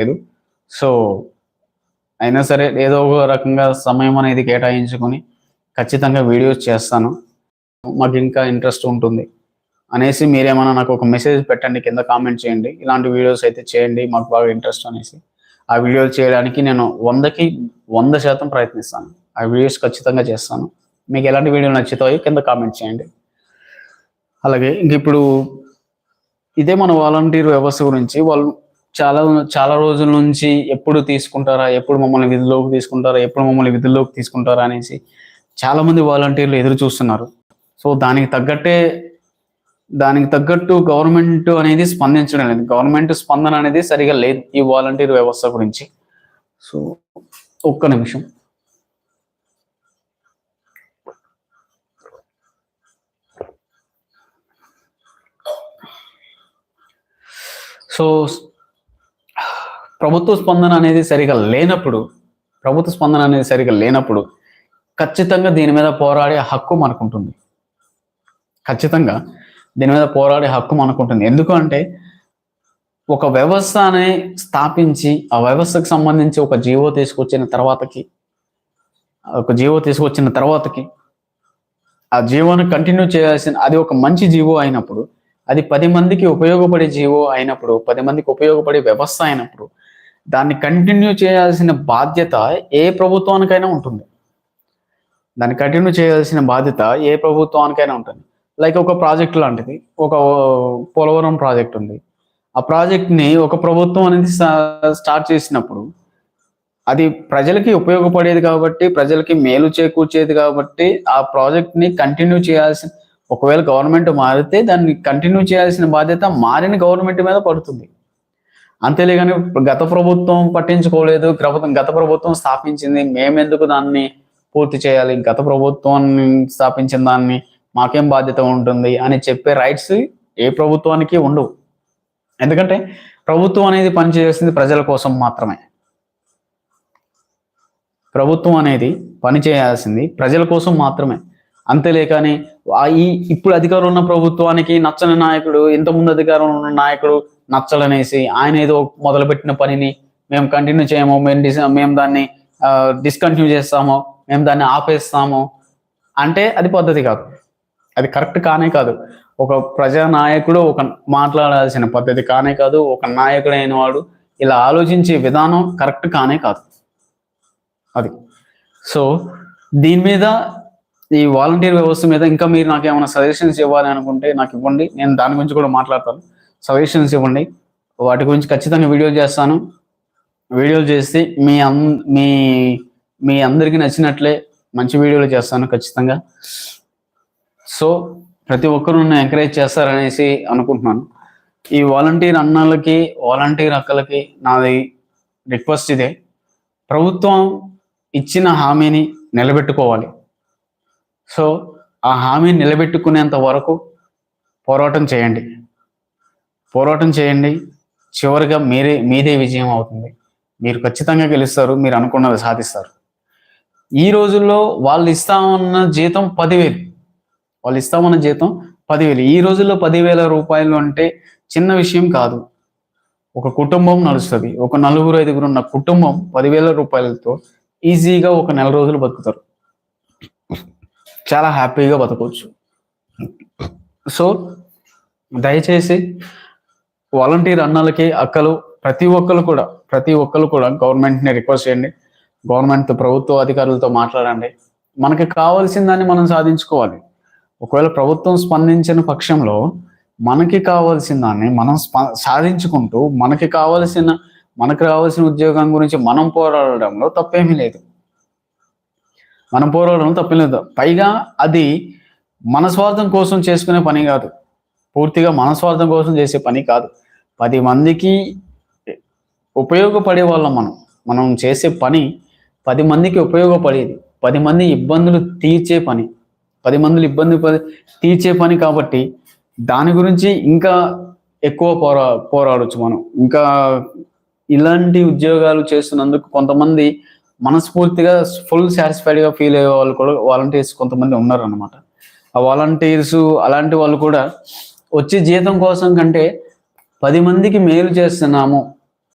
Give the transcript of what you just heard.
లేదు. సో అయినా సరే ఏదో ఒక రకంగా సమయం అనేది కేటాయించుకొని ఖచ్చితంగా వీడియోస్ చేస్తాను. మాకు ఇంకా ఇంట్రెస్ట్ ఉంటుంది అనేసి మీరేమన్నా నాకు ఒక మెసేజ్ పెట్టండి, కింద కామెంట్ చేయండి. ఇలాంటి వీడియోస్ అయితే చేయండి, మాకు బాగా ఇంట్రెస్ట్ అనేసి. ఆ వీడియోలు చేయడానికి నేను 100కి 100% ప్రయత్నిస్తాను. ఆ వీడియోస్ ఖచ్చితంగా చేస్తాను. మీకు ఎలాంటి వీడియోలు నచ్చుతాయో కింద కామెంట్ చేయండి. అలాగే ఇంక ఇప్పుడు ఇదే మన వాలంటీర్ వ్యవస్థ గురించి వాళ్ళు చాలా చాలా రోజుల నుంచి ఎప్పుడు తీసుకుంటారా, ఎప్పుడు మమ్మల్ని విధుల్లోకి తీసుకుంటారా అనేసి చాలా మంది వాలంటీర్లు ఎదురు చూస్తున్నారు. సో దానికి తగ్గట్టు గవర్నమెంట్ అనేది స్పందించడం లేదు. గవర్నమెంట్ స్పందన అనేది సరిగా లేదు ఈ వాలంటీర్ వ్యవస్థ గురించి. సో ఒక్క నిమిషం. సో ప్రభుత్వ స్పందన అనేది సరిగా లేనప్పుడు ఖచ్చితంగా దీని మీద పోరాడే హక్కు మనకుంటుంది. ఎందుకు అంటే ఒక వ్యవస్థని స్థాపించి ఆ వ్యవస్థకు సంబంధించి ఒక జీవో తీసుకొచ్చిన తర్వాతకి ఆ జీవోని కంటిన్యూ చేయాల్సిన, అది ఒక మంచి జీవో అయినప్పుడు, అది 10 మందికి ఉపయోగపడే జీవో అయినప్పుడు, 10 మందికి ఉపయోగపడే వ్యవస్థ అయినప్పుడు దాన్ని కంటిన్యూ చేయాల్సిన బాధ్యత ఏ ప్రభుత్వానికైనా ఉంటుంది. లైక్ ఒక ప్రాజెక్ట్ లాంటిది, ఒక పోలవరం ప్రాజెక్ట్ ఉంది. ఆ ప్రాజెక్ట్ని ఒక ప్రభుత్వం అనేది స్టార్ట్ చేసినప్పుడు అది ప్రజలకి ఉపయోగపడేది కాబట్టి, ప్రజలకి మేలు చేకూర్చేది కాబట్టి ఆ ప్రాజెక్ట్ని కంటిన్యూ చేయాల్సిన, ఒకవేళ గవర్నమెంట్ మారితే దాన్ని కంటిన్యూ చేయాల్సిన బాధ్యత మారిన గవర్నమెంట్ మీద పడుతుంది. అంతేలేగాని గత ప్రభుత్వం పట్టించుకోలేదు, గత ప్రభుత్వం స్థాపించింది, మేమెందుకు దాన్ని పూర్తి చేయాలి, గత ప్రభుత్వాన్ని స్థాపించిన దాన్ని మాకేం బాధ్యత ఉంటుంది అని చెప్పే రైట్స్ ఏ ప్రభుత్వానికి ఉండవు. ఎందుకంటే ప్రభుత్వం అనేది పనిచేసింది ప్రజల కోసం మాత్రమే. అంతేలేకని ఇప్పుడు అధికారం ఉన్న ప్రభుత్వానికి నచ్చని నాయకుడు, ఇంతకుముందు అధికారంలో ఉన్న నాయకుడు నచ్చలనేసి ఆయన ఏదో మొదలుపెట్టిన పనిని మేము కంటిన్యూ చేయము, మేము దాన్ని డిస్కంటిన్యూ చేస్తాము, మేము దాన్ని ఆపేస్తాము అంటే అది పద్ధతి కాదు, అది కరెక్ట్ కానే కాదు. ఒక ప్రజానాయకుడు ఒక మాట్లాడాల్సిన పద్ధతి కానే కాదు. ఒక నాయకుడైన వాడు ఇలా ఆలోచించే విధానం కరెక్ట్ కానే కాదు అది. సో దీని మీద, ఈ వాలంటీర్ వ్యవస్థ మీద ఇంకా మీరు నాకు ఏమైనా సజెషన్స్ ఇవ్వాలి అనుకుంటే నాకు ఇవ్వండి, నేను దాని గురించి కూడా మాట్లాడతాను. సజెషన్స్ ఇవ్వండి, వాటి గురించి ఖచ్చితంగా వీడియో చేస్తాను. వీడియోలు చేసి మీ అందరికీ నచ్చినట్లే మంచి వీడియోలు చేస్తాను ఖచ్చితంగా. సో ప్రతి ఒక్కరు నన్ను ఎంకరేజ్ చేస్తారనేసి అనుకుంటున్నాను. ఈ వాలంటీర్ అన్నలకి, వాలంటీర్ అక్కలకి నాది రిక్వెస్ట్ ఇదే, ప్రభుత్వం ఇచ్చిన హామీని నిలబెట్టుకోవాలి. సో ఆ హామీని నిలబెట్టుకునేంత వరకు పోరాటం చేయండి. చివరిగా మీదే విజయం అవుతుంది. మీరు ఖచ్చితంగా గెలుస్తారు, మీరు అనుకున్నది సాధిస్తారు. ఈ రోజుల్లో వాళ్ళు ఇస్తామన్న జీతం 10,000. ఈ రోజుల్లో 10,000 రూపాయలు అంటే చిన్న విషయం కాదు. ఒక కుటుంబం నడుస్తుంది, ఒక 4-5 ఉన్న కుటుంబం 10,000 రూపాయలతో ఈజీగా ఒక నెల రోజులు బతుకుతారు, చాలా హ్యాపీగా బతకవచ్చు. సో దయచేసి వాలంటీర్ అన్నలకి, అక్కలు, ప్రతి ఒక్కరు కూడా గవర్నమెంట్ని రిక్వెస్ట్ చేయండి. గవర్నమెంట్, ప్రభుత్వ అధికారులతో మాట్లాడండి. మనకి కావాల్సిన దాన్ని మనం సాధించుకోవాలి. ఒకవేళ ప్రభుత్వం స్పందించిన పక్షంలో మనకి కావాల్సిన దాన్ని మనం సాధించుకుంటూ మనకు రావాల్సిన ఉద్యోగం గురించి మనం పోరాడడంలో తప్పేమీ లేదు. పైగా అది మన స్వార్థం కోసం చేసుకునే పని కాదు, పూర్తిగా మన స్వార్థం కోసం చేసే పని కాదు. 10 మందికి ఉపయోగపడే వాళ్ళం. మనం చేసే పని 10 మందికి ఉపయోగపడేది, 10 మంది ఇబ్బందులు తీర్చే పని కాబట్టి దాని గురించి ఇంకా ఎక్కువ పోరాడొచ్చు మనం. ఇంకా ఇలాంటి ఉద్యోగాలు చేస్తున్నందుకు కొంతమంది మనస్ఫూర్తిగా ఫుల్ సాటిస్ఫైడ్గా ఫీల్ అయ్యే వాళ్ళు కూడా వాలంటీర్స్ కొంతమంది ఉన్నారు అన్నమాట. ఆ వాలంటీర్స్ అలాంటి వాళ్ళు కూడా వచ్చే జీతం కోసం కంటే 10 మందికి మేలు చేస్తున్నాము